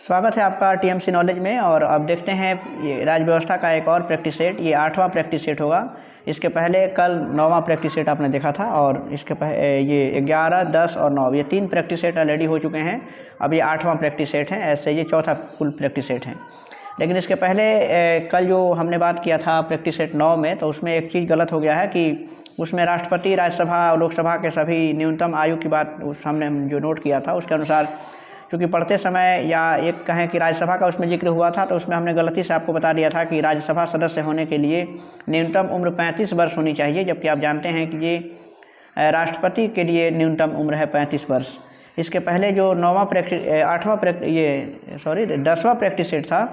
स्वागत है आपका टीएमसी नॉलेज में। और अब देखते हैं ये राज्य व्यवस्था का एक और प्रैक्टिस सेट। ये 8वां प्रैक्टिस सेट होगा। इसके पहले कल 9वां प्रैक्टिस सेट आपने देखा था और इसके ये 11, 10 और 9 ये 3 प्रैक्टिस सेट ऑलरेडी हो चुके हैं। अब ये 8वां प्रैक्टिस सेट है, ऐसे ये चौथा फुल प्रैक्टिस सेट है। लेकिन इसके पहले कल जो हमने बात किया था प्रैक्टिस सेट 9 में, तो उसमें एक चीज़ गलत हो गया है कि उसमें राष्ट्रपति, राज्यसभा और लोकसभा के सभी न्यूनतम आयु की बात उस हमने जो नोट किया था उसके अनुसार, क्योंकि पढ़ते समय या एक कहें कि राज्यसभा का उसमें जिक्र हुआ था, तो उसमें हमने गलती से आपको बता दिया था कि राज्यसभा सदस्य होने के लिए न्यूनतम उम्र 35 वर्ष होनी चाहिए, जबकि आप जानते हैं कि ये राष्ट्रपति के लिए न्यूनतम उम्र है 35 वर्ष। इसके पहले जो 10वां प्रैक्टिस सेट था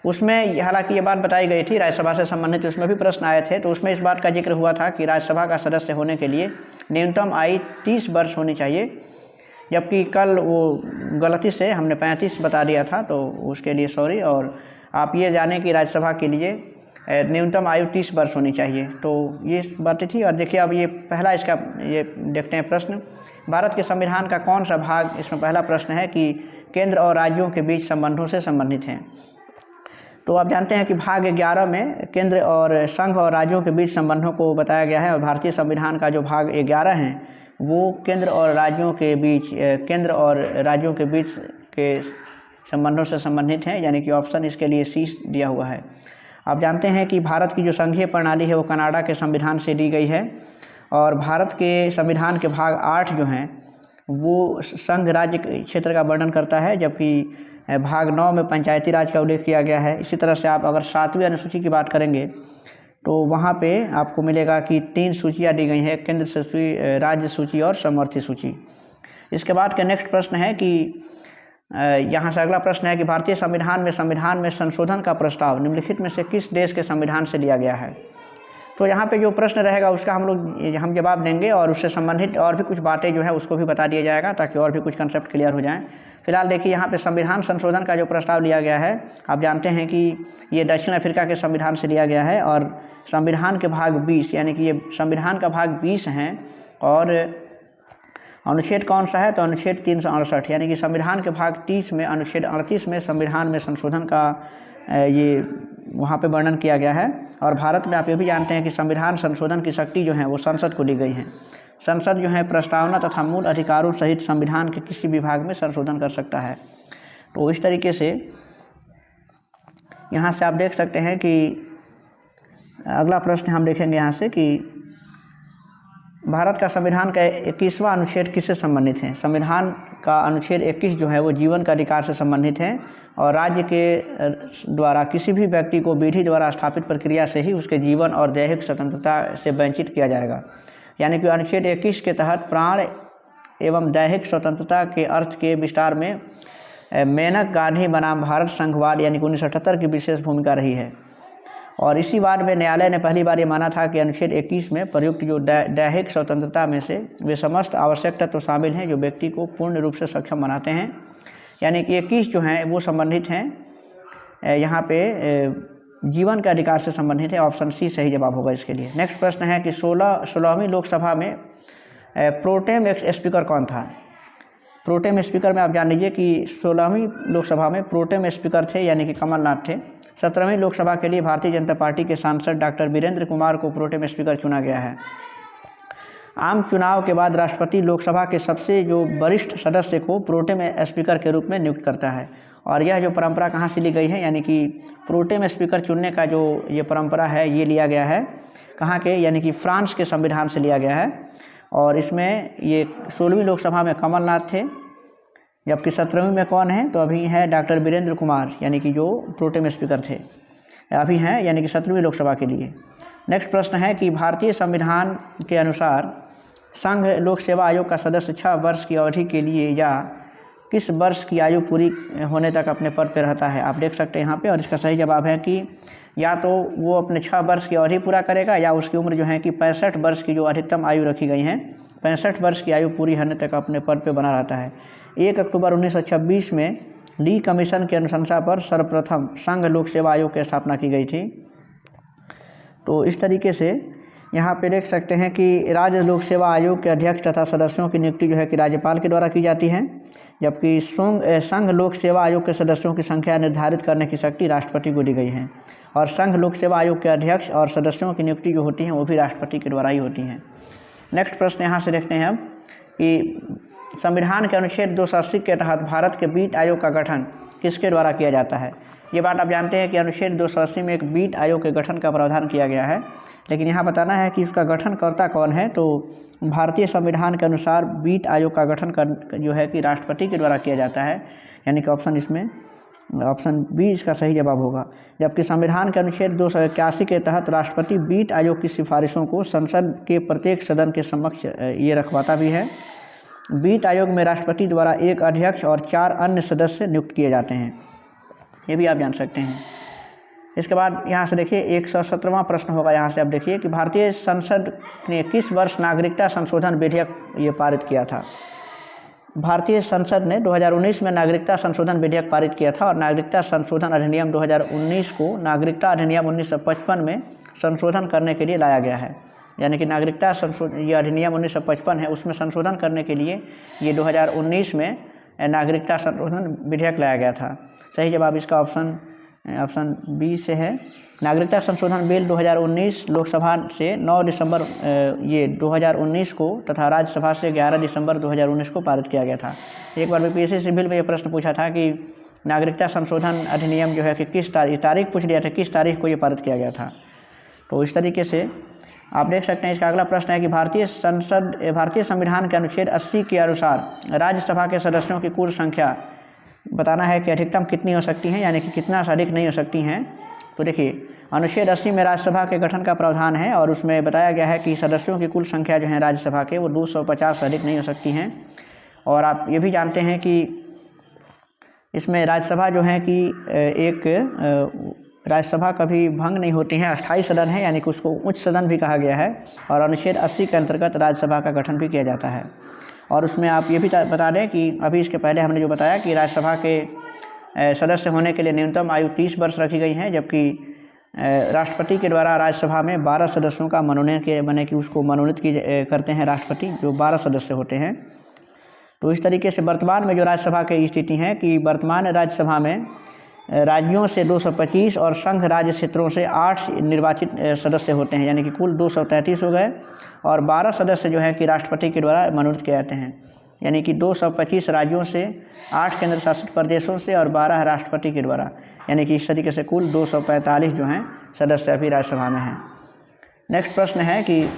उसमें हालांकि ये बात बताई गई थी राज्यसभा से संबंधित, उसमें भी प्रश्न आए थे, तो उसमें इस बात का जिक्र हुआ था कि राज्यसभा का सदस्य होने के लिए न्यूनतम आयु 30 वर्ष होनी चाहिए, जबकि कल वो गलती से हमने 35 बता दिया था, तो उसके लिए सॉरी। और आप ये जानें कि राज्यसभा के लिए न्यूनतम आयु 30 वर्ष होनी चाहिए। तो ये बातें थी। और देखिए अब ये पहला इसका ये देखते हैं प्रश्न। भारत के संविधान का कौन सा भाग, इसमें पहला प्रश्न है कि केंद्र और राज्यों के बीच संबंधों से संबंधित हैं। तो आप जानते हैं कि भाग 11 में केंद्र और संघ और राज्यों के बीच संबंधों को बताया गया है, और भारतीय संविधान का जो भाग 11 है वो केंद्र और राज्यों के बीच के संबंधों से संबंधित हैं, यानी कि ऑप्शन इसके लिए सी दिया हुआ है। आप जानते हैं कि भारत की जो संघीय प्रणाली है वो कनाडा के संविधान से दी गई है, और भारत के संविधान के भाग 8 जो हैं वो संघ राज्य क्षेत्र का वर्णन करता है, जबकि भाग 9 में पंचायती राज का उल्लेख किया गया है। इसी तरह से आप अगर 7वीं अनुसूची की बात करेंगे तो वहाँ पे आपको मिलेगा कि 3 सूचियाँ दी गई हैं, केंद्र सूची, राज्य सूची और समवर्ती सूची। इसके बाद का नेक्स्ट प्रश्न है कि यहाँ से अगला प्रश्न है कि भारतीय संविधान में संशोधन का प्रस्ताव निम्नलिखित में से किस देश के संविधान से लिया गया है। तो यहाँ पे जो प्रश्न रहेगा उसका हम जवाब देंगे, और उससे संबंधित और भी कुछ बातें जो है उसको भी बता दिया जाएगा, ताकि और भी कुछ कंसेप्ट क्लियर हो जाएं। फिलहाल देखिए यहाँ पे संविधान संशोधन का जो प्रस्ताव लिया गया है, आप जानते हैं कि ये दक्षिण अफ्रीका के संविधान से लिया गया है, और संविधान के भाग 20 यानी कि ये संविधान का भाग 20 हैं, और अनुच्छेद कौन सा है, तो अनुच्छेद 368 यानी कि संविधान के भाग 30 में अनुच्छेद 38 में संविधान में संशोधन का ये वहाँ पे वर्णन किया गया है। और भारत में आप ये भी जानते हैं कि संविधान संशोधन की शक्ति जो है वो संसद को दी गई है। संसद जो है प्रस्तावना तथा मूल अधिकारों सहित संविधान के किसी भी भाग में संशोधन कर सकता है। तो इस तरीके से यहाँ से आप देख सकते हैं कि अगला प्रश्न हम देखेंगे यहाँ से कि भारत का संविधान का 21वां अनुच्छेद किससे संबंधित है। संविधान का अनुच्छेद 21 जो है वो जीवन का अधिकार से संबंधित है, और राज्य के द्वारा किसी भी व्यक्ति को विधि द्वारा स्थापित प्रक्रिया से ही उसके जीवन और दैहिक स्वतंत्रता से वंचित किया जाएगा। यानी कि अनुच्छेद 21 के तहत प्राण एवं दैहिक स्वतंत्रता के अर्थ के विस्तार में मेनका गांधी बनाम भारत संघवाद यानी कि 1978 की विशेष भूमिका रही है। और इसी वाद में न्यायालय ने पहली बार ये माना था कि अनुच्छेद 21 में प्रयुक्त जो दैहिक स्वतंत्रता में से वे समस्त आवश्यक तत्व शामिल हैं जो व्यक्ति को पूर्ण रूप से सक्षम बनाते हैं। यानी कि 21 जो हैं वो संबंधित हैं यहाँ पे जीवन के अधिकार से संबंधित है। ऑप्शन सी सही जवाब होगा इसके लिए। नेक्स्ट प्रश्न है कि 16वीं लोकसभा में प्रोटेम स्पीकर कौन था। प्रोटेम स्पीकर में आप जान लीजिए कि 16वीं लोकसभा में प्रोटेम स्पीकर थे यानी कि कमलनाथ थे। 17वीं लोकसभा के लिए भारतीय जनता पार्टी के सांसद डॉक्टर वीरेंद्र कुमार को प्रोटेम स्पीकर चुना गया है। आम चुनाव के बाद राष्ट्रपति लोकसभा के सबसे जो वरिष्ठ सदस्य को प्रोटेम स्पीकर के रूप में नियुक्त करता है। और यह जो परंपरा कहाँ से ली गई है, यानी कि प्रोटेम स्पीकर चुनने का जो ये परंपरा है ये लिया गया है कहाँ के, यानी कि फ्रांस के संविधान से लिया गया है। और इसमें ये 16वीं लोकसभा में कमलनाथ थे, जबकि 17वीं में कौन है, तो अभी है डॉक्टर वीरेंद्र कुमार यानी कि जो प्रोटेम स्पीकर थे अभी हैं, यानी कि 17वीं लोकसभा के लिए। नेक्स्ट प्रश्न है कि भारतीय संविधान के अनुसार संघ लोक सेवा आयोग का सदस्य 6 वर्ष की अवधि के लिए या किस वर्ष की आयु पूरी होने तक अपने पद पर रहता है। आप देख सकते हैं यहाँ पे, और इसका सही जवाब है कि या तो वो अपने 6 वर्ष की अवधि पूरा करेगा, या उसकी उम्र जो है कि 65 वर्ष की जो अधिकतम आयु रखी गई है 65 वर्ष की आयु पूरी होने तक अपने पद पर बना रहता है। 1 अक्टूबर 1926 में ली कमीशन की अनुशंसा पर सर्वप्रथम संघ लोक सेवा आयोग की स्थापना की गई थी। तो इस तरीके से यहाँ पे देख सकते हैं कि राज्य लोक सेवा आयोग के अध्यक्ष तथा सदस्यों की नियुक्ति जो है कि राज्यपाल के द्वारा की जाती है, जबकि संघ लोक सेवा आयोग के सदस्यों की संख्या निर्धारित करने की शक्ति राष्ट्रपति को दी गई है। और संघ लोक सेवा आयोग के अध्यक्ष और सदस्यों की नियुक्ति जो होती है वो भी राष्ट्रपति के द्वारा ही होती हैं। नेक्स्ट प्रश्न यहाँ से देखते हैं अब कि संविधान के अनुच्छेद 280 के तहत भारत के बीट आयोग का गठन किसके द्वारा किया जाता है। ये बात आप जानते हैं कि अनुच्छेद 280 में एक बीट आयोग के गठन का प्रावधान किया गया है, लेकिन यहाँ बताना है कि उसका गठनकर्ता कौन है। तो भारतीय संविधान के अनुसार बीट आयोग का गठन जो है कि राष्ट्रपति के द्वारा किया जाता है, यानी कि ऑप्शन बी इसका सही जवाब होगा। जबकि संविधान के अनुच्छेद 281 के तहत राष्ट्रपति बीट आयोग की सिफारिशों को संसद के प्रत्येक सदन के समक्ष ये रखवाता भी है। बीट आयोग में राष्ट्रपति द्वारा एक अध्यक्ष और 4 अन्य सदस्य नियुक्त किए जाते हैं, ये भी आप जान सकते हैं। इसके बाद यहाँ से देखिए 117वां प्रश्न होगा। यहाँ से आप देखिए कि भारतीय संसद ने किस वर्ष नागरिकता संशोधन विधेयक ये पारित किया था। भारतीय संसद ने 2019 में नागरिकता संशोधन विधेयक पारित किया था और नागरिकता संशोधन अधिनियम 2019 को नागरिकता अधिनियम 1955 में संशोधन करने के लिए लाया गया है। यानी कि नागरिकता संशोधन ये अधिनियम 1955 है, उसमें संशोधन करने के लिए ये 2019 में नागरिकता संशोधन विधेयक लाया गया था। सही जवाब इसका ऑप्शन बी से है। नागरिकता संशोधन बिल 2019 लोकसभा से 9 दिसंबर ये 2019 को तथा राज्यसभा से 11 दिसंबर 2019 को पारित किया गया था। एक बार बीपीएससी सिविल में ये प्रश्न पूछा था कि नागरिकता संशोधन अधिनियम जो है कि किस तारीख पूछ लिया था, किस तारीख को ये पारित किया गया था। तो इस तरीके से आप देख सकते हैं। इसका अगला प्रश्न है कि भारतीय संविधान के अनुच्छेद 80 के अनुसार राज्यसभा के सदस्यों की कुल संख्या बताना है कि अधिकतम कितनी हो सकती हैं, यानी कि कितना से अधिक नहीं हो सकती हैं। तो देखिए अनुच्छेद 80 में राज्यसभा के गठन का प्रावधान है और उसमें बताया गया है कि सदस्यों की कुल संख्या जो है राज्यसभा के वो 250 से अधिक नहीं हो सकती हैं। और आप ये भी जानते हैं कि इसमें राज्यसभा जो है कि राज्यसभा कभी भंग नहीं होती है, अस्थायी सदन है, यानी कि उसको उच्च सदन भी कहा गया है। और अनुच्छेद 80 के अंतर्गत राज्यसभा का गठन भी किया जाता है। और उसमें आप ये भी बता दें कि अभी इसके पहले हमने जो बताया कि राज्यसभा के सदस्य होने के लिए न्यूनतम आयु 30 वर्ष रखी गई है, जबकि राष्ट्रपति के द्वारा राज्यसभा में 12 सदस्यों का मनोनयन उसको मनोनीत करते हैं राष्ट्रपति, जो 12 सदस्य होते हैं। तो इस तरीके से वर्तमान में जो राज्यसभा की स्थिति है कि वर्तमान राज्यसभा में राज्यों से 225 और संघ राज्य क्षेत्रों से 8 निर्वाचित सदस्य होते हैं, यानी कि कुल 233 हो गए। और 12 सदस्य जो हैं कि राष्ट्रपति के द्वारा मनोनीत किए जाते हैं, यानी कि 225 राज्यों से, 8 केंद्र शासित प्रदेशों से और 12 राष्ट्रपति के द्वारा, यानी कि इस तरीके से कुल 245 जो हैं सदस्य अभी राज्यसभा में हैं। नेक्स्ट प्रश्न है कि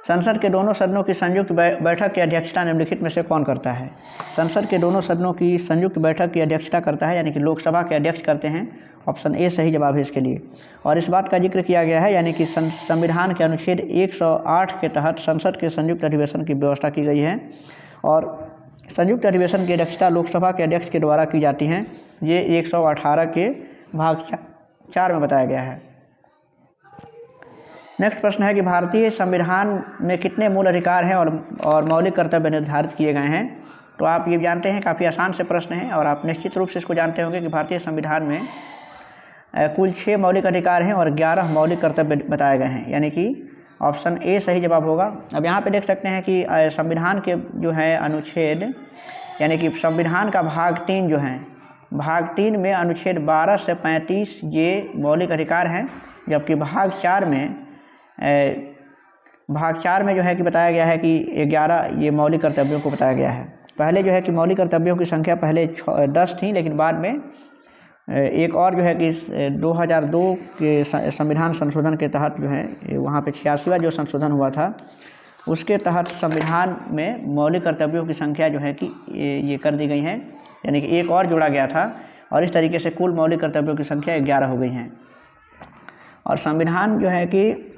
संसद के दोनों सदनों की संयुक्त बैठक की अध्यक्षता निम्नलिखित में से कौन करता है। संसद के दोनों सदनों की संयुक्त बैठक की अध्यक्षता करता है, यानी कि लोकसभा के अध्यक्ष करते हैं। ऑप्शन ए सही जवाब है इसके लिए। और इस बात का जिक्र किया गया है, यानी कि संविधान के अनुच्छेद 108 के तहत संसद के संयुक्त अधिवेशन की व्यवस्था की गई है और संयुक्त अधिवेशन की अध्यक्षता लोकसभा के अध्यक्ष के द्वारा की जाती है। ये 118 के भाग 4 में बताया गया है। नेक्स्ट प्रश्न है कि भारतीय संविधान में कितने मूल अधिकार हैं और मौलिक कर्तव्य निर्धारित किए गए हैं। तो आप ये जानते हैं, काफ़ी आसान से प्रश्न है और आप निश्चित रूप से इसको जानते होंगे कि भारतीय संविधान में कुल 6 मौलिक अधिकार हैं और 11 मौलिक कर्तव्य बताए गए हैं, यानी कि ऑप्शन ए सही जवाब होगा। अब यहाँ पे देख सकते हैं कि संविधान के जो है अनुच्छेद, यानी कि संविधान का भाग 3 जो है, भाग 3 में अनुच्छेद 12 से 35 ये मौलिक अधिकार हैं, जबकि भाग 4 में जो है कि बताया गया है कि 11 ये मौलिक कर्तव्यों को बताया गया है। पहले जो है कि मौलिक कर्तव्यों की संख्या पहले 10 थी, लेकिन बाद में एक और जो है कि 2002 के संविधान संशोधन के तहत जो है वहाँ पे 86वां जो संशोधन हुआ था, उसके तहत संविधान में मौलिक कर्तव्यों की संख्या जो है कि ये कर दी गई है, यानी कि एक और जोड़ा गया था और इस तरीके से कुल मौलिक कर्तव्यों की संख्या 11 हो गई हैं। और संविधान जो है कि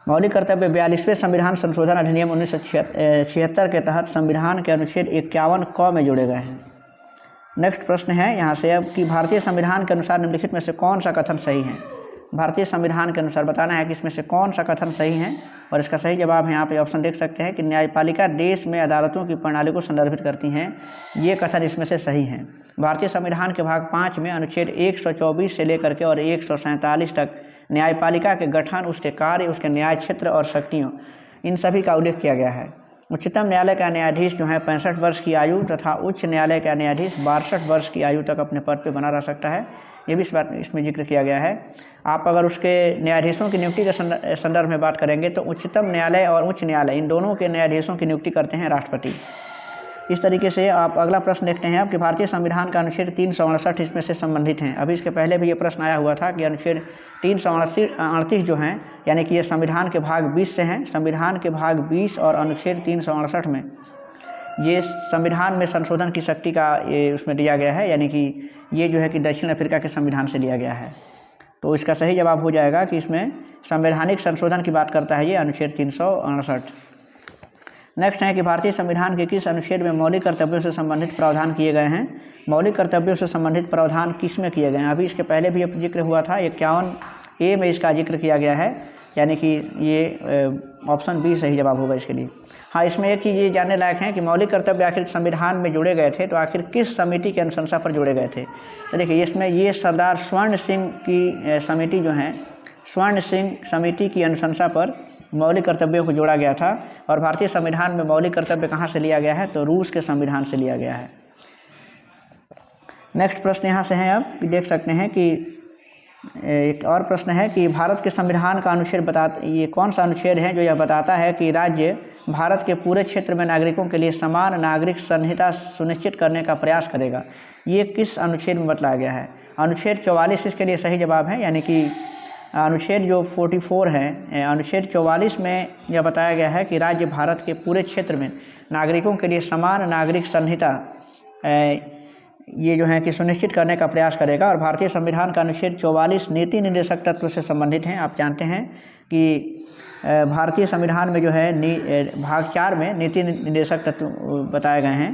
मौलिक कर्तव्य 42वें संविधान संशोधन अधिनियम 1976 के तहत संविधान के अनुच्छेद 51 क में जोड़े गए हैं। नेक्स्ट प्रश्न है यहाँ से अब कि भारतीय संविधान के अनुसार निम्नलिखित में से कौन सा कथन सही है। भारतीय संविधान के अनुसार बताना है कि इसमें से कौन सा कथन सही है। और इसका सही जवाब है यहाँ पे ऑप्शन देख सकते हैं कि न्यायपालिका देश में अदालतों की प्रणाली को संदर्भित करती हैं, ये कथन इसमें से सही है। भारतीय संविधान के भाग 5 में अनुच्छेद 124 से लेकर के और 147 तक न्यायपालिका के गठन, उसके कार्य, उसके न्याय क्षेत्र और शक्तियों, इन सभी का उल्लेख किया गया है। उच्चतम न्यायालय का न्यायाधीश जो है 65 वर्ष की आयु तथा उच्च न्यायालय का न्यायाधीश 62 वर्ष की आयु तक अपने पद पर बना रह सकता है, ये भी इस बात इसमें जिक्र किया गया है। आप अगर उसके न्यायाधीशों की नियुक्ति के संदर्भ में बात करेंगे तो उच्चतम न्यायालय और उच्च न्यायालय इन दोनों के न्यायाधीशों की नियुक्ति करते हैं राष्ट्रपति। इस तरीके से आप अगला प्रश्न देखते हैं कि भारतीय संविधान का अनुच्छेद 368 इसमें से संबंधित हैं। अभी इसके पहले भी ये प्रश्न आया हुआ था कि अनुच्छेद 338 जो हैं, यानी कि ये संविधान के भाग 20 से हैं। संविधान के भाग 20 और अनुच्छेद 368 में ये संविधान में संशोधन की शक्ति का ये उसमें दिया गया है, यानी कि ये जो है कि दक्षिण अफ्रीका के संविधान से लिया गया है। तो इसका सही जवाब हो जाएगा कि इसमें संवैधानिक संशोधन की बात करता है ये अनुच्छेद 368। नेक्स्ट है कि भारतीय संविधान के किस अनुच्छेद में मौलिक कर्तव्यों से संबंधित प्रावधान किए गए हैं। मौलिक कर्तव्यों से संबंधित प्रावधान किस में किए गए हैं। अभी इसके पहले भी जिक्र हुआ था, 51A में इसका जिक्र किया गया है, यानी कि ये ऑप्शन बी सही जवाब होगा इसके लिए। हाँ, इसमें एक चीज़ ये जानने लायक है कि मौलिक कर्तव्य आखिर संविधान में जोड़े गए थे तो आखिर किस समिति की अनुशंसा पर जोड़े गए थे। तो देखिए इसमें ये सरदार स्वर्ण सिंह की समिति जो है, स्वर्ण सिंह समिति की अनुशंसा पर मौलिक कर्तव्यों को जोड़ा गया था। और भारतीय संविधान में मौलिक कर्तव्य कहाँ से लिया गया है, तो रूस के संविधान से लिया गया है। नेक्स्ट प्रश्न यहाँ से है, अब देख सकते हैं कि एक और प्रश्न है कि भारत के संविधान का अनुच्छेद ये कौन सा अनुच्छेद है जो यह बताता है कि राज्य भारत के पूरे क्षेत्र में नागरिकों के लिए समान नागरिक संहिता सुनिश्चित करने का प्रयास करेगा। ये किस अनुच्छेद में बतलाया गया है। अनुच्छेद 44 इसके लिए सही जवाब है, यानी कि अनुच्छेद जो 44 है, अनुच्छेद 44 में यह बताया गया है कि राज्य भारत के पूरे क्षेत्र में नागरिकों के लिए समान नागरिक संहिता ये जो है कि सुनिश्चित करने का प्रयास करेगा। और भारतीय संविधान का अनुच्छेद 44 नीति निर्देशक तत्व से संबंधित हैं। आप जानते हैं कि भारतीय संविधान में जो है भाग 4 में नीति निर्देशक तत्व बताए गए हैं।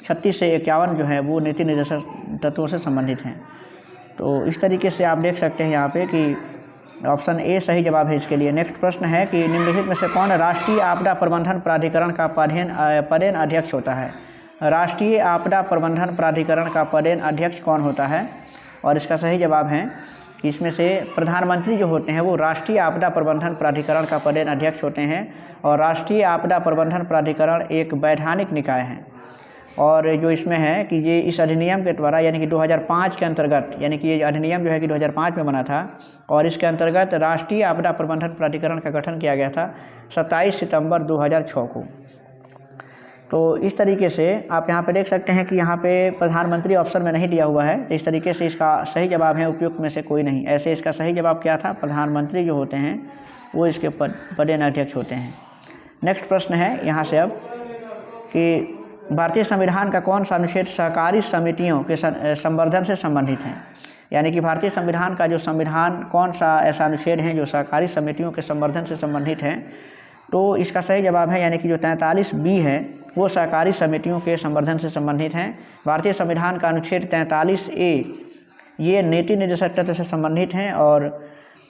36 से 51 जो है वो नीति निर्देशक तत्वों से संबंधित हैं। तो इस तरीके से आप देख सकते हैं यहाँ पे कि ऑप्शन ए सही जवाब है इसके लिए। नेक्स्ट प्रश्न है कि निम्नलिखित में से कौन राष्ट्रीय आपदा प्रबंधन प्राधिकरण का पदेन अध्यक्ष होता है। राष्ट्रीय आपदा प्रबंधन प्राधिकरण का पदेन अध्यक्ष कौन होता है। और इसका सही जवाब है कि इसमें से प्रधानमंत्री जो होते हैं वो राष्ट्रीय आपदा प्रबंधन प्राधिकरण का पदेन अध्यक्ष होते हैं। और राष्ट्रीय आपदा प्रबंधन प्राधिकरण एक वैधानिक निकाय है। और जो इसमें है कि ये इस अधिनियम के द्वारा, यानी कि 2005 के अंतर्गत, यानी कि ये अधिनियम जो है कि 2005 में बना था और इसके अंतर्गत राष्ट्रीय आपदा प्रबंधन प्राधिकरण का गठन किया गया था 27 सितंबर 2006 को। तो इस तरीके से आप यहाँ पे देख सकते हैं कि यहाँ पे प्रधानमंत्री ऑप्शन में नहीं दिया हुआ है, तो इस तरीके से इसका सही जवाब है उपयुक्त में से कोई नहीं। ऐसे इसका सही जवाब क्या था, प्रधानमंत्री जो होते हैं वो इसके पदेन अध्यक्ष होते हैं। नेक्स्ट प्रश्न है यहाँ से अब कि भारतीय संविधान का कौन सा अनुच्छेद सहकारी समितियों के संवर्धन से संबंधित है। यानी कि भारतीय संविधान का जो संविधान कौन सा ऐसा अनुच्छेद है जो सहकारी समितियों के संवर्धन से संबंधित है। तो इसका सही जवाब है, यानी कि जो 43B है वो सहकारी समितियों के संवर्धन से संबंधित हैं। भारतीय संविधान का अनुच्छेद 43A ये नीति निर्देशक तत्व से संबंधित हैं। और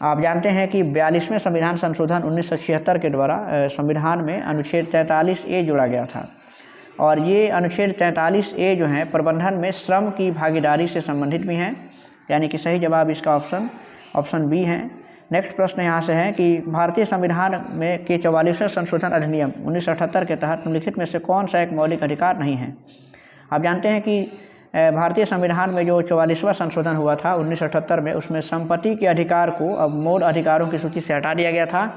आप जानते हैं कि 42वें संविधान संशोधन 1976 के द्वारा संविधान में अनुच्छेद 43A जोड़ा गया था। और ये अनुच्छेद 43A जो है प्रबंधन में श्रम की भागीदारी से संबंधित भी हैं, यानी कि सही जवाब इसका ऑप्शन बी है। नेक्स्ट प्रश्न यहाँ से है कि भारतीय संविधान में के 44वें संशोधन अधिनियम 1978 के तहत निम्नलिखित में से कौन सा एक मौलिक अधिकार नहीं है। आप जानते हैं कि भारतीय संविधान में जो 44वां संशोधन हुआ था 1978 में, उसमें संपत्ति के अधिकार को अब मूल अधिकारों की सूची से हटा दिया गया था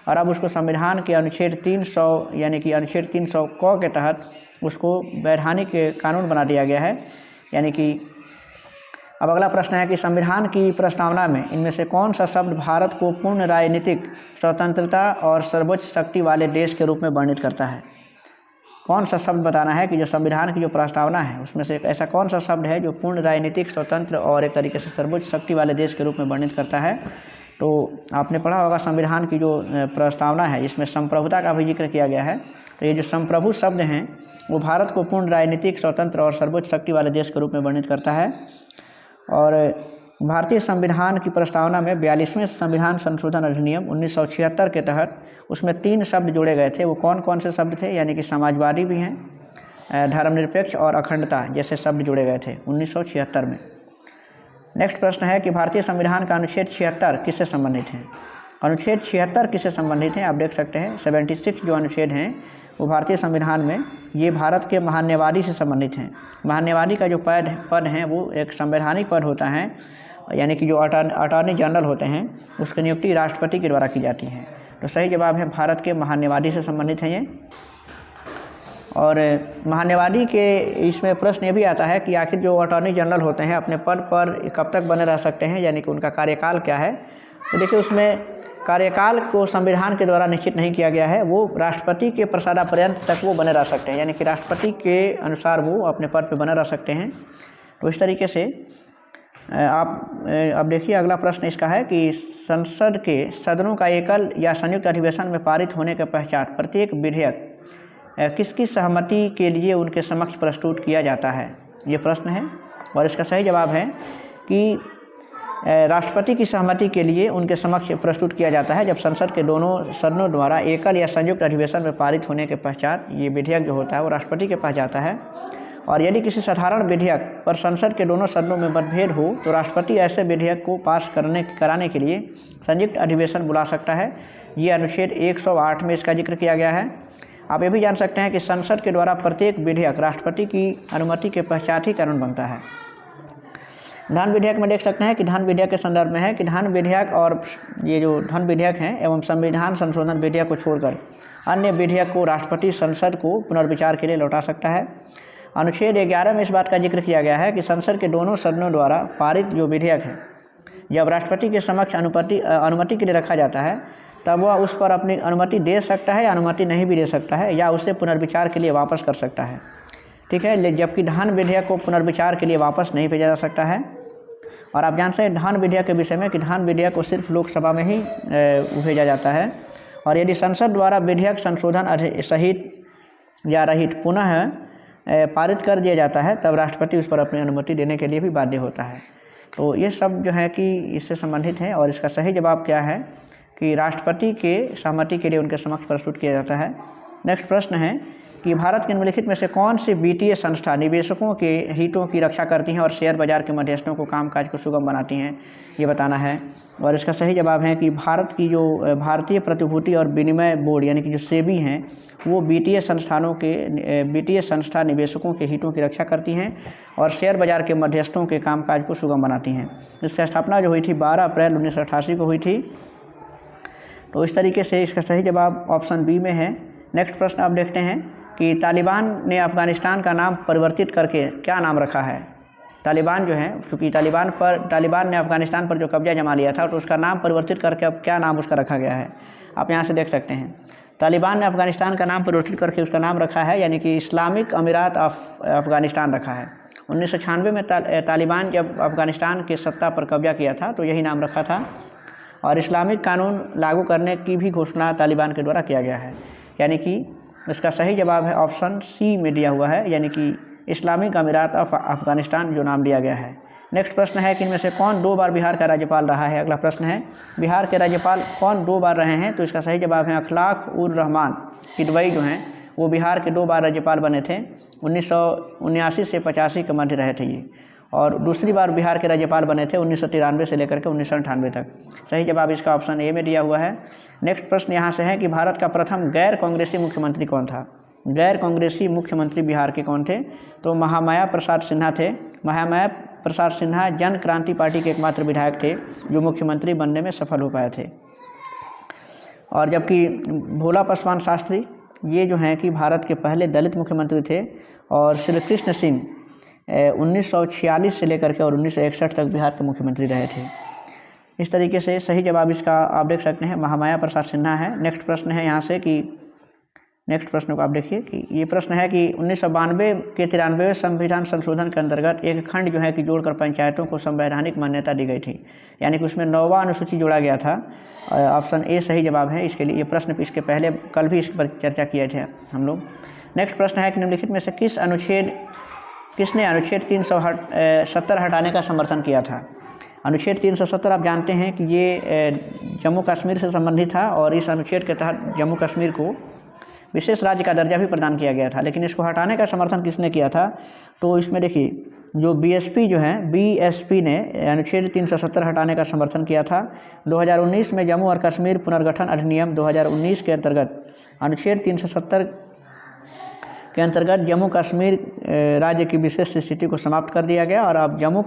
और अब उसको संविधान के अनुच्छेद 300 यानी कि अनुच्छेद 300 क के तहत उसको वैधानिक कानून बना दिया गया है। यानी कि अब अगला प्रश्न है कि संविधान की प्रस्तावना में इनमें से कौन सा शब्द भारत को पूर्ण राजनीतिक स्वतंत्रता और सर्वोच्च शक्ति वाले देश के रूप में वर्णित करता है। कौन सा शब्द बताना है कि जो संविधान की जो प्रस्तावना है उसमें से ऐसा कौन सा शब्द है जो पूर्ण राजनीतिक स्वतंत्र और एक तरीके से सर्वोच्च शक्ति वाले देश के रूप में वर्णित करता है। तो आपने पढ़ा होगा संविधान की जो प्रस्तावना है इसमें संप्रभुता का भी जिक्र किया गया है। तो ये जो संप्रभु शब्द हैं वो भारत को पूर्ण राजनीतिक स्वतंत्र और सर्वोच्च शक्ति वाले देश के रूप में वर्णित करता है। और भारतीय संविधान की प्रस्तावना में 42वें संविधान संशोधन अधिनियम 1976 के तहत उसमें 3 शब्द जोड़े गए थे। वो कौन कौन से शब्द थे? यानी कि समाजवादी भी हैं, धर्मनिरपेक्ष और अखंडता जैसे शब्द जोड़े गए थे 1976 में। नेक्स्ट प्रश्न है कि भारतीय संविधान का अनुच्छेद 76 किससे संबंधित है? अनुच्छेद 76 किससे संबंधित हैं? आप देख सकते हैं 76 जो अनुच्छेद हैं वो भारतीय संविधान में ये भारत के महान्यायवादी से संबंधित हैं। महान्यायवादी का जो पद है वो एक संवैधानिक पद होता है, यानी कि जो अटॉर्नी जनरल होते हैं उसकी नियुक्ति राष्ट्रपति के द्वारा की जाती है। तो सही जवाब है भारत के महान्यायवादी से संबंधित है ये। और महान्यायवादी के इसमें प्रश्न ये भी आता है कि आखिर जो अटॉर्नी जनरल होते हैं अपने पद पर कब तक बने रह सकते हैं, यानी कि उनका कार्यकाल क्या है? तो देखिए उसमें कार्यकाल को संविधान के द्वारा निश्चित नहीं किया गया है, वो राष्ट्रपति के प्रसादापर्यंत तक वो बने रह सकते हैं, यानी कि राष्ट्रपति के अनुसार वो अपने पद पर बने रह सकते हैं। तो इस तरीके से आप अब देखिए अगला प्रश्न इसका है कि संसद के सदनों का एकल या संयुक्त अधिवेशन में पारित होने के पश्चात प्रत्येक विधेयक किसकी सहमति के लिए उनके समक्ष प्रस्तुत किया जाता है? ये प्रश्न है और इसका सही जवाब है कि राष्ट्रपति की सहमति के लिए उनके समक्ष प्रस्तुत किया जाता है जब संसद के दोनों सदनों द्वारा एकल या संयुक्त अधिवेशन में पारित होने के पश्चात ये विधेयक जो होता है वो राष्ट्रपति के पास जाता है। और यदि किसी साधारण विधेयक पर संसद के दोनों सदनों में मतभेद हो तो राष्ट्रपति ऐसे विधेयक को पास कराने के लिए संयुक्त अधिवेशन बुला सकता है। ये अनुच्छेद 108 में इसका जिक्र किया गया है। आप ये भी जान सकते हैं कि संसद के द्वारा प्रत्येक विधेयक राष्ट्रपति की अनुमति के पश्चात ही कानून बनता है। धन विधेयक में देख सकते हैं कि धन विधेयक के संदर्भ में है कि धन विधेयक और ये जो धन विधेयक हैं एवं संविधान संशोधन विधेयक को छोड़कर अन्य विधेयक को राष्ट्रपति संसद को पुनर्विचार के लिए लौटा सकता है। अनुच्छेद 11 में इस बात का जिक्र किया गया है कि संसद के दोनों सदनों द्वारा पारित जो विधेयक है जब राष्ट्रपति के समक्ष अनुमति के लिए रखा जाता है तब वह उस पर अपनी अनुमति दे सकता है या अनुमति नहीं भी दे सकता है या उसे पुनर्विचार के लिए वापस कर सकता है। ठीक है, जबकि धन विधेयक को पुनर्विचार के लिए वापस नहीं भेजा जा सकता है। और आप जानते हैं धन विधेयक के विषय में कि धन विधेयक को सिर्फ लोकसभा में ही भेजा जाता है। और यदि संसद द्वारा विधेयक संशोधन सहित या रहित पुनः पारित कर दिया जाता है तब राष्ट्रपति उस पर अपनी अनुमति देने के लिए भी बाध्य होता है। तो ये सब जो है कि इससे संबंधित है और इसका सही जवाब क्या है कि राष्ट्रपति के सहमति के लिए उनके समक्ष प्रस्तुत किया जाता है। नेक्स्ट प्रश्न है कि भारत के निम्नलिखित में से कौन सी वित्तीय संस्था निवेशकों के हितों की रक्षा करती हैं और शेयर बाजार के मध्यस्थों को कामकाज को सुगम बनाती हैं, ये बताना है। और इसका सही जवाब है कि भारत की जो भारतीय प्रतिभूति और विनिमय बोर्ड यानी कि जो सेबी हैं वो वित्तीय संस्था निवेशकों के हितों की रक्षा करती हैं और शेयर बाजार के मध्यस्थों के कामकाज को सुगम बनाती हैं। इसकी स्थापना जो हुई थी 12 अप्रैल 1988 को हुई थी। तो इस तरीके से इसका सही जवाब ऑप्शन बी में है। नेक्स्ट प्रश्न आप देखते हैं कि तालिबान ने अफ़गानिस्तान का नाम परिवर्तित करके क्या नाम रखा है? तालिबान जो है चूँकि तालिबान ने अफ़गानिस्तान पर जो कब्जा जमा लिया था तो उसका नाम परिवर्तित करके अब क्या नाम उसका रखा गया है? आप यहाँ से देख सकते हैं तालिबान ने अफ़गानिस्तान का नाम परिवर्तित करके उसका नाम रखा है यानी कि इस्लामिक अमीरात ऑफ अफ़गानिस्तान रखा है। 1996 में तालिबान जब अफ़गानिस्तान के सत्ता पर कब्जा किया था तो यही नाम रखा था और इस्लामिक कानून लागू करने की भी घोषणा तालिबान के द्वारा किया गया है। यानी कि इसका सही जवाब है ऑप्शन सी में दिया हुआ है यानी कि इस्लामिक अमीरात ऑफ अफ़गानिस्तान जो नाम दिया गया है। नेक्स्ट प्रश्न है कि इनमें से कौन 2 बार बिहार का राज्यपाल रहा है? अगला प्रश्न है बिहार के राज्यपाल कौन 2 बार रहे हैं? तो इसका सही जवाब है अखलाक उर रहमान किदवई जो हैं वो बिहार के 2 बार राज्यपाल बने थे। 1979 से 85 के मध्य रहे थे ये और दूसरी बार बिहार के राज्यपाल बने थे 1993 से लेकर के 1998 तक। सही जवाब इसका ऑप्शन ए में दिया हुआ है। नेक्स्ट प्रश्न यहाँ से है कि भारत का प्रथम गैर कांग्रेसी मुख्यमंत्री कौन था? गैर कांग्रेसी मुख्यमंत्री बिहार के कौन थे? तो महामाया प्रसाद सिन्हा थे। महामाया प्रसाद सिन्हा जन क्रांति पार्टी के एकमात्र विधायक थे जो मुख्यमंत्री बनने में सफल हो पाए थे। और जबकि भोला पासवान शास्त्री ये जो हैं कि भारत के पहले दलित मुख्यमंत्री थे और श्री कृष्ण सिंह 1946 से लेकर के और 1961 तक बिहार के मुख्यमंत्री रहे थे। इस तरीके से सही जवाब इसका आप देख सकते हैं महामाया प्रसाद सिन्हा है। नेक्स्ट प्रश्न है यहाँ से कि नेक्स्ट प्रश्न को आप देखिए कि ये प्रश्न है कि 1992 के 93वें संविधान संशोधन के अंतर्गत एक खंड जो है कि जोड़कर पंचायतों को संवैधानिक मान्यता दी गई थी यानी कि उसमें 9वां अनुसूची जोड़ा गया था। ऑप्शन ए सही जवाब है इसके लिए। ये प्रश्न इसके पहले कल भी इस पर चर्चा किए थे हम लोग। नेक्स्ट प्रश्न है कि निम्नलिखित में से किसने अनुच्छेद 370 हटाने का समर्थन किया था? अनुच्छेद 370 आप जानते हैं कि ये जम्मू कश्मीर से संबंधित था और इस अनुच्छेद के तहत जम्मू कश्मीर को विशेष राज्य का दर्जा भी प्रदान किया गया था। लेकिन इसको हटाने का समर्थन किसने किया था? तो इसमें देखिए जो बीएसपी ने अनुच्छेद 370 हटाने का समर्थन किया था। 2019 में जम्मू और कश्मीर पुनर्गठन अधिनियम 2019 के अंतर्गत अनुच्छेद 370 के अंतर्गत जम्मू कश्मीर राज्य की विशेष स्थिति को समाप्त कर दिया गया और अब जम्मू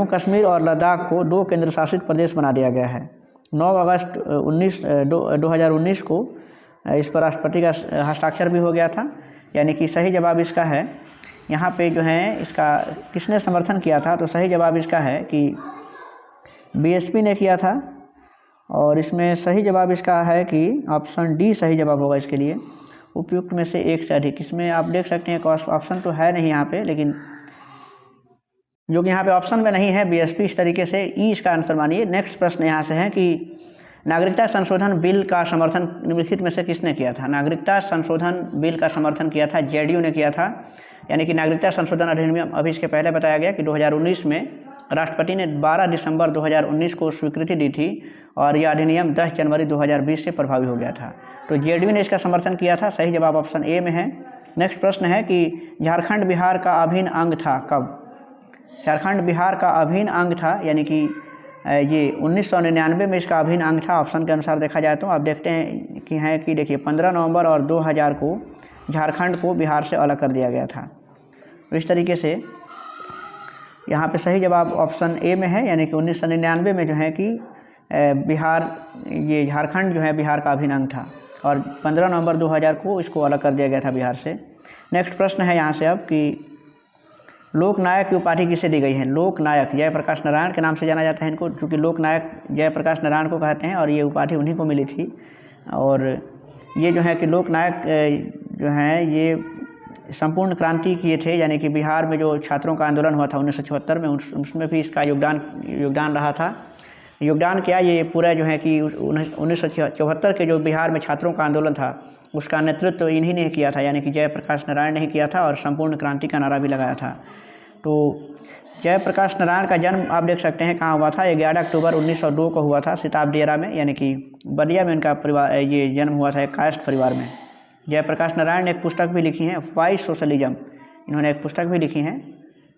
कश्मीर और लद्दाख को 2 केंद्र शासित प्रदेश बना दिया गया है। 9 अगस्त 2019 को इस पर राष्ट्रपति का हस्ताक्षर भी हो गया था। यानी कि सही जवाब इसका है, यहाँ पे जो है इसका किसने समर्थन किया था? तो सही जवाब इसका है कि बीएसपी ने किया था और इसमें सही जवाब इसका है कि ऑप्शन डी सही जवाब होगा इसके लिए, उपयुक्त में से एक से अधिक। इसमें आप देख सकते हैं ऑप्शन तो है नहीं यहाँ पे, लेकिन जो कि यहाँ पे ऑप्शन में नहीं है बीएसपी, इस तरीके से ई इसका आंसर मानिए। नेक्स्ट प्रश्न यहाँ से है कि नागरिकता संशोधन बिल का समर्थन निम्नलिखित में से किसने किया था? नागरिकता संशोधन बिल का समर्थन किया था जेडीयू ने किया था। यानी कि नागरिकता संशोधन अधिनियम अभी इसके पहले बताया गया कि 2019 में राष्ट्रपति ने 12 दिसंबर 2019 को स्वीकृति दी थी और यह अधिनियम 10 जनवरी 2020 से प्रभावी हो गया था। तो जेडीयू ने इसका समर्थन किया था। सही जवाब ऑप्शन ए में है। नेक्स्ट प्रश्न है कि झारखंड बिहार का अभिन्न अंग था कब? झारखंड बिहार का अभिन्न अंग था, यानी कि ये 1999 में इसका अभिन्न अंग था। ऑप्शन के अनुसार देखा जाए तो आप देखते हैं कि देखिए 15 नवंबर और 2000 को झारखंड को बिहार से अलग कर दिया गया था। तो इस तरीके से यहाँ पे सही जवाब ऑप्शन ए में है, यानी कि 1999 में जो है कि ये झारखंड जो है बिहार का अभिन्न अंग था और 15 नवंबर 2000 को इसको अलग कर दिया गया था बिहार से। नेक्स्ट प्रश्न है यहाँ से अब कि लोकनायक की उपाधि किसे दी गई है? लोकनायक जयप्रकाश नारायण के नाम से जाना जाता है इनको, क्योंकि लोकनायक जयप्रकाश नारायण को कहते हैं और ये उपाधि उन्हीं को मिली थी। और ये जो है कि लोकनायक जो हैं ये संपूर्ण क्रांति किए थे, यानी कि बिहार में जो छात्रों का आंदोलन हुआ था 1974 में, उसमें भी इसका योगदान रहा था। योगदान क्या, ये पूरा जो है कि 1974 के जो बिहार में छात्रों का आंदोलन था उसका नेतृत्व इन्हीं ने किया था, यानी कि जयप्रकाश नारायण ने किया था और संपूर्ण क्रांति का नारा भी लगाया था। तो जयप्रकाश नारायण का जन्म आप देख सकते हैं कहाँ हुआ था? 11 अक्टूबर 1902 को हुआ था सिताबदियारा में, यानी कि बलिया में उनका परिवार ये जन्म हुआ था एक कायस्थ परिवार में। जयप्रकाश नारायण ने एक पुस्तक भी लिखी है वाई सोशलिज्म, इन्होंने एक पुस्तक भी लिखी है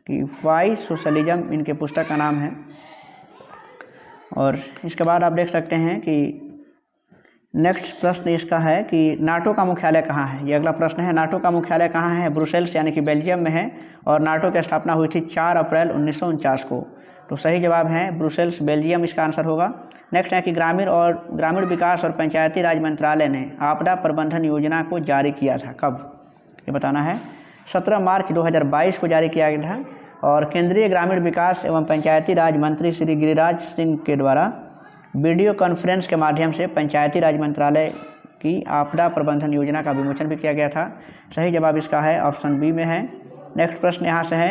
कि वाई सोशलिज्म इनके पुस्तक का नाम है। और इसके बाद आप देख सकते हैं कि नेक्स्ट प्रश्न इसका है कि नाटो का मुख्यालय कहाँ है? ये अगला प्रश्न है। नाटो का मुख्यालय कहाँ है? ब्रुसेल्स यानी कि बेल्जियम में है और नाटो की स्थापना हुई थी 4 अप्रैल 1949 को। तो सही जवाब है ब्रुसेल्स, बेल्जियम इसका आंसर होगा। नेक्स्ट है कि ग्रामीण विकास और पंचायती राज मंत्रालय ने आपदा प्रबंधन योजना को जारी किया था कब? ये बताना है। 17 मार्च 2022 को जारी किया गया था और केंद्रीय ग्रामीण विकास एवं पंचायती राज मंत्री श्री गिरिराज सिंह के द्वारा वीडियो कॉन्फ्रेंस के माध्यम से पंचायती राज मंत्रालय की आपदा प्रबंधन योजना का विमोचन भी किया गया था। सही जवाब इसका है ऑप्शन बी में है। नेक्स्ट प्रश्न यहाँ से है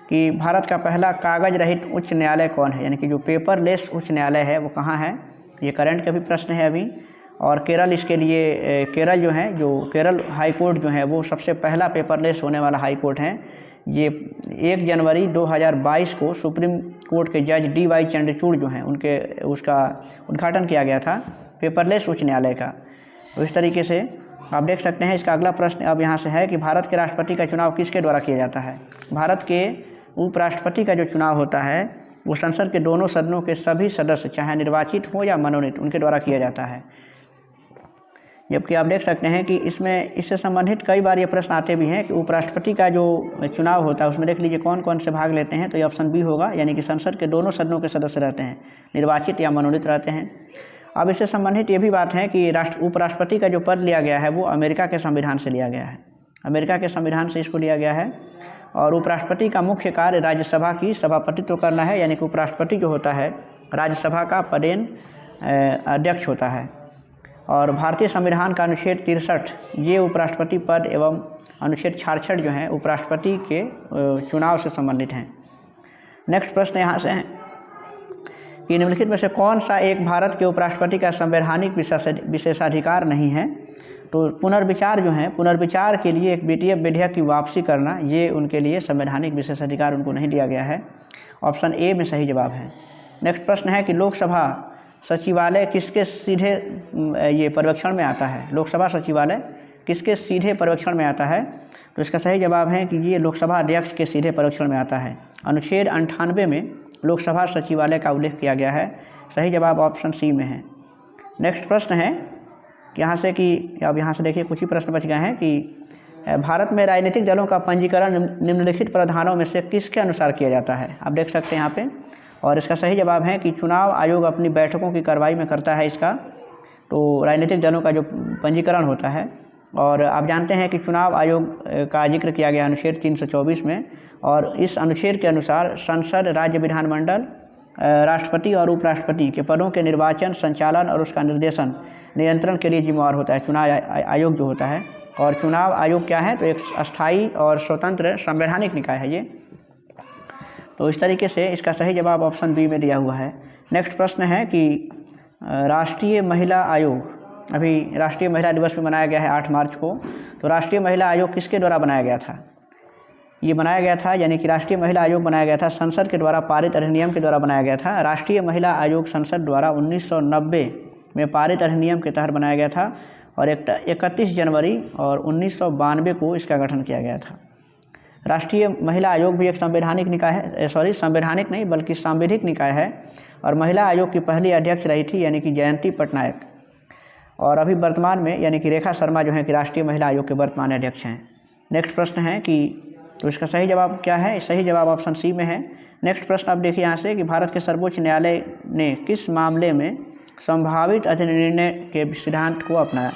कि भारत का पहला कागज रहित उच्च न्यायालय कौन है? यानी कि जो पेपरलेस उच्च न्यायालय है वो कहाँ है? ये करंट का भी प्रश्न है अभी। और केरल इसके लिए केरल जो है, जो केरल हाई कोर्ट जो है वो सबसे पहला पेपरलेस होने वाला हाई कोर्ट है। ये 1 जनवरी 2022 को सुप्रीम कोर्ट के जज DY चंद्रचूड़ जो हैं उसका उद्घाटन किया गया था पेपरलेस उच्च न्यायालय का। तो इस तरीके से आप देख सकते हैं। इसका अगला प्रश्न अब यहाँ से है कि भारत के राष्ट्रपति का चुनाव किसके द्वारा किया जाता है? भारत के उपराष्ट्रपति का जो चुनाव होता है वो संसद के दोनों सदनों के सभी सदस्य चाहे निर्वाचित हो या मनोनीत उनके द्वारा किया जाता है। जबकि आप देख सकते हैं कि इससे संबंधित कई बार ये प्रश्न आते भी हैं कि उपराष्ट्रपति का जो चुनाव होता है उसमें देख लीजिए कौन कौन से भाग लेते हैं। तो ये ऑप्शन बी होगा, यानी कि संसद के दोनों सदनों के सदस्य रहते हैं, निर्वाचित या मनोनीत रहते हैं। अब इससे संबंधित ये भी बात है कि उपराष्ट्रपति का जो पद लिया गया है वो अमेरिका के संविधान से लिया गया है, अमेरिका के संविधान से इसको लिया गया है। और उपराष्ट्रपति का मुख्य कार्य राज्यसभा की सभापतित्व करना है, यानी कि उपराष्ट्रपति जो होता है राज्यसभा का पदेन अध्यक्ष होता है। और भारतीय संविधान का अनुच्छेद 63 ये उपराष्ट्रपति पद एवं अनुच्छेद 66 जो है उपराष्ट्रपति के चुनाव से संबंधित हैं। नेक्स्ट प्रश्न यहाँ से है कि निम्नलिखित में से कौन सा एक भारत के उपराष्ट्रपति का संवैधानिक विशेषाधिकार नहीं है? तो पुनर्विचार जो है, पुनर्विचार के लिए एक BTF विधेयक की वापसी करना, ये उनके लिए संवैधानिक विशेषाधिकार उनको नहीं दिया गया है। ऑप्शन ए में सही जवाब है। नेक्स्ट प्रश्न है कि लोकसभा सचिवालय किसके सीधे ये पर्यवेक्षण में आता है? लोकसभा सचिवालय किसके सीधे पर्यवेक्षण में आता है? तो इसका सही जवाब है कि ये लोकसभा अध्यक्ष के सीधे पर्यवेक्षण में आता है। अनुच्छेद 98 में लोकसभा सचिवालय का उल्लेख किया गया है। सही जवाब ऑप्शन सी में है। नेक्स्ट प्रश्न है कि यहाँ से कि अब यहाँ से देखिए कुछ ही प्रश्न बच गए हैं कि भारत में राजनीतिक दलों का पंजीकरण निम्नलिखित प्रावधानों में से किसके अनुसार किया जाता है? आप देख सकते हैं यहाँ पे, और इसका सही जवाब है कि चुनाव आयोग अपनी बैठकों की कार्रवाई में करता है इसका। तो राजनीतिक दलों का जो पंजीकरण होता है, और आप जानते हैं कि चुनाव आयोग का जिक्र किया गया अनुच्छेद 324 में, और इस अनुच्छेद के अनुसार संसद, राज्य विधानमंडल, राष्ट्रपति और उपराष्ट्रपति के पदों के निर्वाचन, संचालन और उसका निर्देशन, नियंत्रण के लिए जिम्मेवार होता है चुनाव आयोग जो होता है। और चुनाव आयोग क्या है? तो एक अस्थायी और स्वतंत्र संवैधानिक निकाय है ये। तो इस तरीके से इसका सही जवाब ऑप्शन बी में दिया हुआ है। नेक्स्ट प्रश्न है कि राष्ट्रीय महिला आयोग, अभी राष्ट्रीय महिला दिवस भी मनाया गया है 8 मार्च को। तो राष्ट्रीय महिला आयोग किसके द्वारा बनाया गया था? ये बनाया गया था, यानी कि राष्ट्रीय महिला आयोग बनाया गया था संसद के द्वारा पारित अधिनियम के द्वारा बनाया गया था। राष्ट्रीय महिला आयोग संसद द्वारा 1990 में पारित अधिनियम के तहत बनाया गया था, और 31 जनवरी और 1992 को इसका गठन किया गया था। राष्ट्रीय महिला आयोग भी एक संवैधानिक निकाय है, संवैधानिक नहीं बल्कि सांविधिक निकाय है, और महिला आयोग की पहली अध्यक्ष रही थी यानी कि जयंती पटनायक, और अभी वर्तमान में यानी कि रेखा शर्मा जो है कि राष्ट्रीय महिला आयोग के वर्तमान अध्यक्ष हैं। नेक्स्ट प्रश्न है कि तो इसका सही जवाब क्या है? सही जवाब ऑप्शन सी में है। नेक्स्ट प्रश्न आप देखिए यहाँ से कि भारत के सर्वोच्च न्यायालय ने किस मामले में संभावित अधिनिर्णय के सिद्धांत को अपनाया?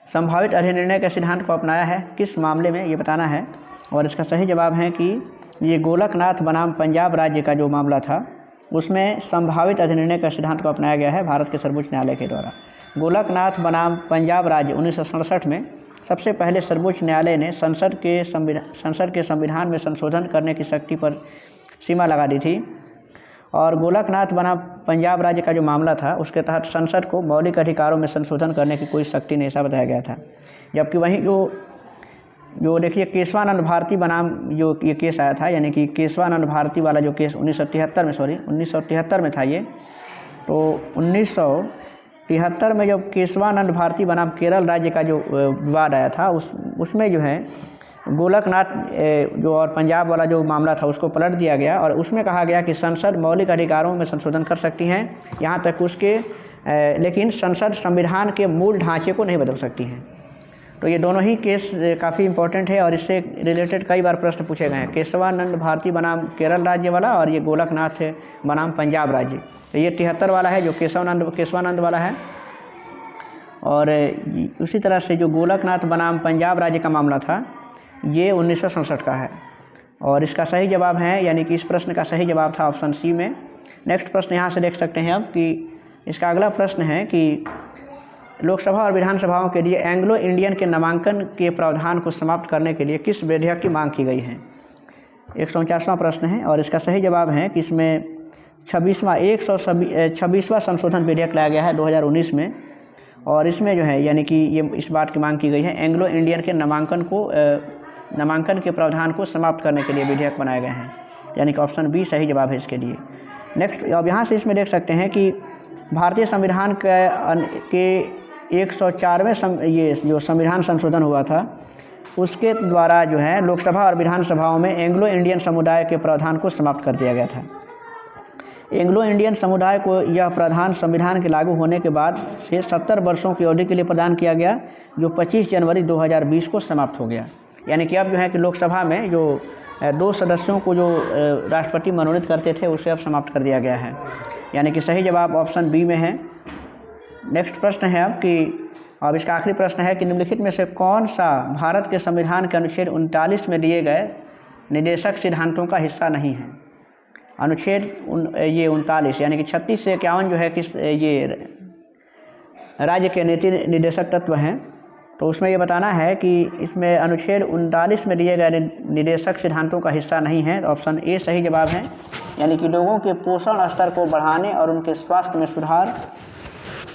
संभावित अधिनिर्णय के सिद्धांत को अपनाया है किस मामले में, ये बताना है। और इसका सही जवाब है कि ये गोलकनाथ बनाम पंजाब राज्य का जो मामला था, उसमें संभावित अधिनिर्णय का सिद्धांत को अपनाया गया है भारत के सर्वोच्च न्यायालय के द्वारा। गोलकनाथ बनाम पंजाब राज्य 1967 में सबसे पहले सर्वोच्च न्यायालय ने संसद के संविधान में संशोधन करने की शक्ति पर सीमा लगा दी थी, और गोलकनाथ बनाम पंजाब राज्य का जो मामला था उसके तहत संसद को मौलिक अधिकारों में संशोधन करने की कोई शक्ति नहीं, ऐसा बताया गया था। जबकि वहीं जो देखिए केशवानंद भारती बनाम जो ये केस आया था, यानी कि केशवानंद भारती वाला जो केस 1973 में था ये। तो 1973 में जब केशवानंद भारती बनाम केरल राज्य का जो विवाद आया था, उसमें जो है गोलकनाथ जो और पंजाब वाला जो मामला था उसको पलट दिया गया, और उसमें कहा गया कि संसद मौलिक अधिकारों में संशोधन कर सकती हैं, यहाँ तक उसके लेकिन संसद संविधान के मूल ढांचे को नहीं बदल सकती हैं। तो ये दोनों ही केस काफ़ी इंपॉर्टेंट है, और इससे रिलेटेड कई बार प्रश्न पूछे गए हैं। केशवानंद भारती बनाम केरल राज्य वाला, और ये गोलकनाथ बनाम पंजाब राज्य। तो ये 73 वाला है जो केशवानंद वाला है, और उसी तरह से जो गोलकनाथ बनाम पंजाब राज्य का मामला था ये 1967 का है। और इसका सही जवाब है, यानी कि इस प्रश्न का सही जवाब था ऑप्शन सी में। नेक्स्ट प्रश्न यहाँ से देख सकते हैं अब कि इसका अगला प्रश्न है कि लोकसभा और विधानसभाओं के लिए एंग्लो इंडियन के नामांकन के प्रावधान को समाप्त करने के लिए किस विधेयक की मांग की गई है? 149वां प्रश्न है, और इसका सही जवाब है कि इसमें 126वां संशोधन विधेयक लाया गया है 2019 में, और इसमें जो है यानी कि ये इस बात की मांग की गई है एंग्लो इंडियन के नामांकन के प्रावधान को समाप्त करने के लिए विधेयक बनाए गए हैं, यानी कि ऑप्शन बी सही जवाब है इसके लिए। नेक्स्ट अब यहाँ से इसमें देख सकते हैं कि भारतीय संविधान के 104वें ये जो संविधान संशोधन हुआ था उसके द्वारा जो है लोकसभा और विधानसभाओं में एंग्लो इंडियन समुदाय के प्रावधान को समाप्त कर दिया गया था। एंग्लो इंडियन समुदाय को यह प्रावधान संविधान के लागू होने के बाद से 70 वर्षों की अवधि के लिए प्रदान किया गया, जो 25 जनवरी 2020 को समाप्त हो गया। यानी कि अब जो है कि लोकसभा में जो 2 सदस्यों को जो राष्ट्रपति मनोनीत करते थे उसे अब समाप्त कर दिया गया है, यानी कि सही जवाब ऑप्शन बी में है। नेक्स्ट प्रश्न है अब इसका आखिरी प्रश्न है कि निम्नलिखित में से कौन सा भारत के संविधान के अनुच्छेद 39 में दिए गए निदेशक सिद्धांतों का हिस्सा नहीं है? अनुच्छेद ये 39 यानी कि 36 से 51 जो है कि ये राज्य के नीति निर्देशक तत्व हैं, तो उसमें ये बताना है कि इसमें अनुच्छेद 39 में दिए गए निदेशक सिद्धांतों का हिस्सा नहीं है। ऑप्शन ए सही जवाब है, यानी कि लोगों के पोषण स्तर को बढ़ाने और उनके स्वास्थ्य में सुधार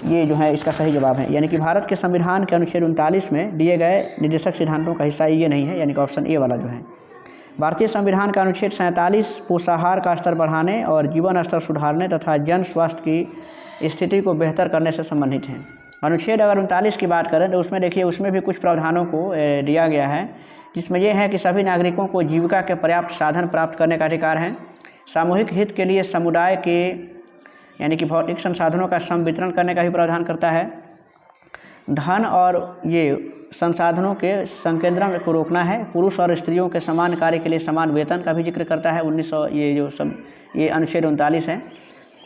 ये जो है इसका सही जवाब है, यानी कि भारत के संविधान के अनुच्छेद 39 में दिए गए निर्देशक सिद्धांतों का हिस्सा ये नहीं है, यानी कि ऑप्शन ए वाला जो है। भारतीय संविधान का अनुच्छेद 47 पोषाहार का स्तर बढ़ाने और जीवन स्तर सुधारने तथा जन स्वास्थ्य की स्थिति को बेहतर करने से संबंधित है। अनुच्छेद अगर 39 की बात करें तो उसमें देखिए, उसमें भी कुछ प्रावधानों को दिया गया है, जिसमें यह है कि सभी नागरिकों को जीविका के पर्याप्त साधन प्राप्त करने का अधिकार है। सामूहिक हित के लिए समुदाय के यानी कि भौतिक संसाधनों का सम वितरण करने का भी प्रावधान करता है। धन और ये संसाधनों के संकेंद्रण को रोकना है। पुरुष और स्त्रियों के समान कार्य के लिए समान वेतन का भी जिक्र करता है 1900 ये अनुच्छेद 39 है।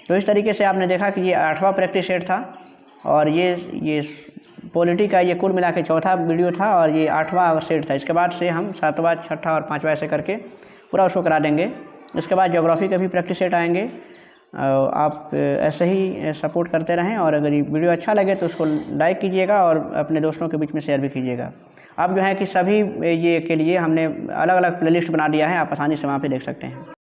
तो इस तरीके से आपने देखा कि ये 8वां प्रैक्टिस सेट था और ये पॉलिटी का ये कुल मिला के चौथा वीडियो था और ये 8वां सेट था। इसके बाद से हम 7वां, 6ठा और 5वां ऐसे करके पूरा उसको करा देंगे। इसके बाद ज्योग्राफी के भी प्रैक्टिस सेट आएंगे। आप ऐसे ही सपोर्ट करते रहें और अगर ये वीडियो अच्छा लगे तो उसको लाइक कीजिएगा और अपने दोस्तों के बीच में शेयर भी कीजिएगा। अब जो है कि सभी ये के लिए हमने अलग अलग प्लेलिस्ट बना दिया है, आप आसानी से वहाँ पे देख सकते हैं।